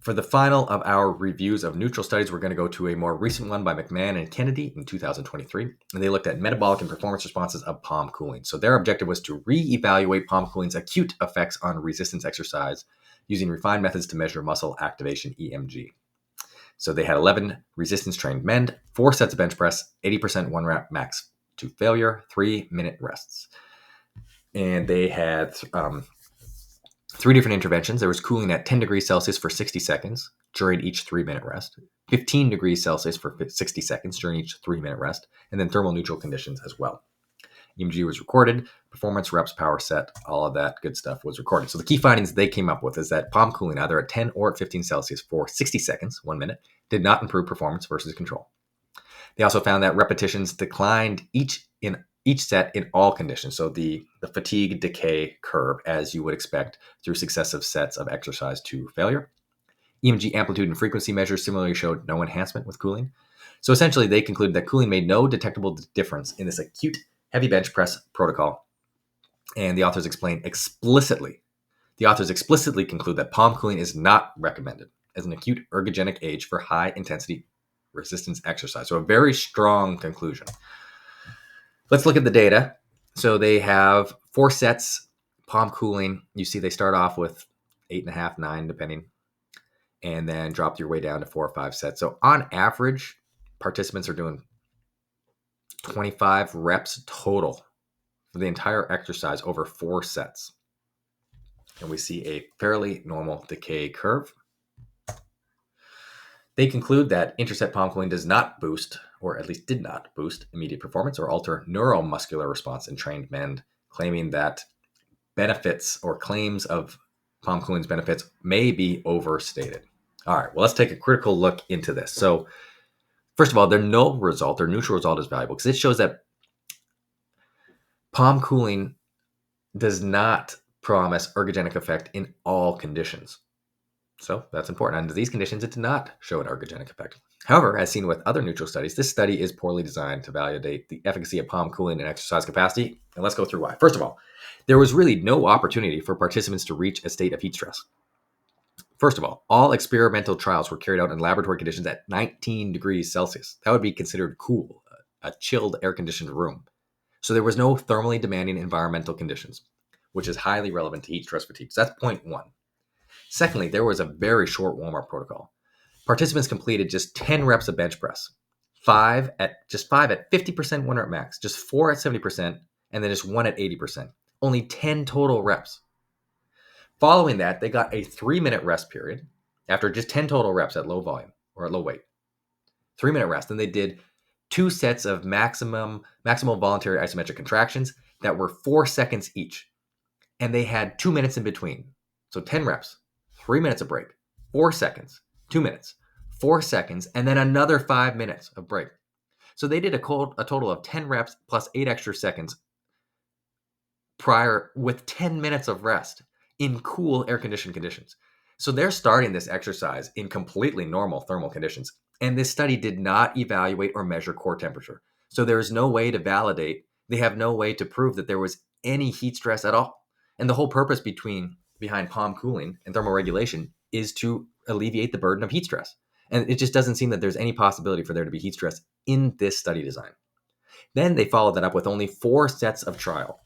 For the final of our reviews of neutral studies, we're going to go to a more recent one by McMahon and Kennedy in 2023. And they looked at metabolic and performance responses of palm cooling. So their objective was to re-evaluate palm cooling's acute effects on resistance exercise using refined methods to measure muscle activation, EMG. So they had 11 resistance-trained men, 4 sets of bench press, 80% one rep max to failure, 3-minute rests. And they had 3 different interventions. There was cooling at 10 degrees Celsius for 60 seconds during each 3-minute rest, 15 degrees Celsius for 60 seconds during each 3-minute rest, and then thermal neutral conditions as well. EMG was recorded, performance, reps, power set, all of that good stuff was recorded. So the key findings they came up with is that palm cooling, either at 10 or at 15 Celsius for 60 seconds, 1 minute, did not improve performance versus control. They also found that repetitions declined each set in all conditions. So the fatigue decay curve, as you would expect through successive sets of exercise to failure. EMG amplitude and frequency measures similarly showed no enhancement with cooling. So essentially, they concluded that cooling made no detectable difference in this acute heavy bench press protocol. And the authors explicitly conclude that palm cooling is not recommended as an acute ergogenic age for high intensity resistance exercise. So a very strong conclusion. Let's look at the data. So they have 4 sets, palm cooling. You see they start off with 8.5, 9, depending, and then drop your way down to 4 or 5 sets. So on average, participants are doing 25 reps total for the entire exercise over 4 sets. And we see a fairly normal decay curve. They conclude that interset palm cooling does not boost, or at least did not boost, immediate performance or alter neuromuscular response in trained men, claiming that benefits or claims of palm cooling's benefits may be overstated. All right, well, let's take a critical look into this. So first of all, their null result, their neutral result is valuable because it shows that palm cooling does not promise ergogenic effect in all conditions. So that's important. Under these conditions, it did not show an ergogenic effect. However, as seen with other neutral studies, this study is poorly designed to validate the efficacy of palm cooling in exercise capacity. And let's go through why. First of all, there was really no opportunity for participants to reach a state of heat stress. First of all experimental trials were carried out in laboratory conditions at 19 degrees Celsius. That would be considered cool, a chilled air-conditioned room. So there was no thermally demanding environmental conditions, which is highly relevant to heat stress fatigue. So that's point 1. Secondly, there was a very short warm-up protocol. Participants completed just 10 reps of bench press, 5 at 50% one rep max, just 4 at 70%, and then just 1 at 80%. Only 10 total reps. Following that, they got a 3-minute rest period after just 10 total reps at low volume or at low weight. 3-minute rest. Then they did 2 sets of maximal voluntary isometric contractions that were 4 seconds each. And they had 2 minutes in between. So 10 reps, 3 minutes of break, 4 seconds, 2 minutes, 4 seconds, and then another 5 minutes of break. So they did a total of 10 reps plus 8 extra seconds prior with 10 minutes of rest in cool air-conditioned conditions. So they're starting this exercise in completely normal thermal conditions. And this study did not evaluate or measure core temperature. So there is no way to validate, they have no way to prove that there was any heat stress at all. And the whole purpose behind palm cooling and thermoregulation is to alleviate the burden of heat stress. And it just doesn't seem that there's any possibility for there to be heat stress in this study design. Then they followed that up with only 4 sets of trial.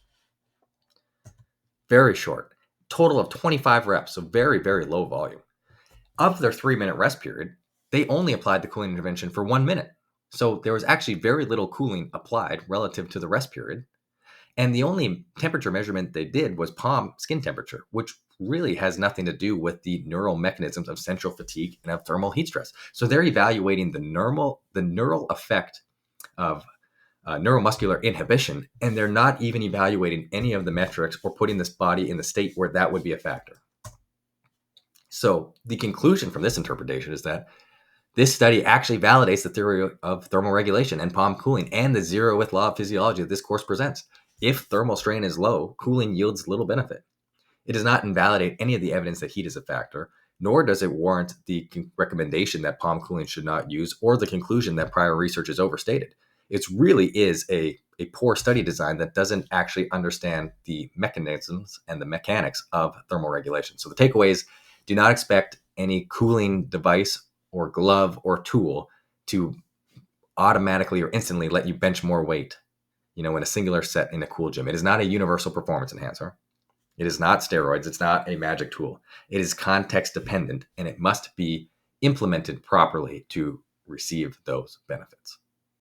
Very short. Total of 25 reps, so very, very low volume. Of their 3-minute rest period, they only applied the cooling intervention for 1 minute. So there was actually very little cooling applied relative to the rest period. And the only temperature measurement they did was palm skin temperature, which really has nothing to do with the neural mechanisms of central fatigue and of thermal heat stress. So they're evaluating the neural effect of neuromuscular inhibition, and they're not even evaluating any of the metrics or putting this body in the state where that would be a factor. So the conclusion from this interpretation is that this study actually validates the theory of thermoregulation and palm cooling and the zero-width law of physiology that this course presents. If thermal strain is low, cooling yields little benefit. It does not invalidate any of the evidence that heat is a factor, nor does it warrant the recommendation that palm cooling should not use or the conclusion that prior research is overstated. It really is a poor study design that doesn't actually understand the mechanisms and the mechanics of thermoregulation. So the takeaways: do not expect any cooling device or glove or tool to automatically or instantly let you bench more weight, in a singular set in a cool gym. It is not a universal performance enhancer. It is not steroids. It's not a magic tool. It is context dependent, and it must be implemented properly to receive those benefits.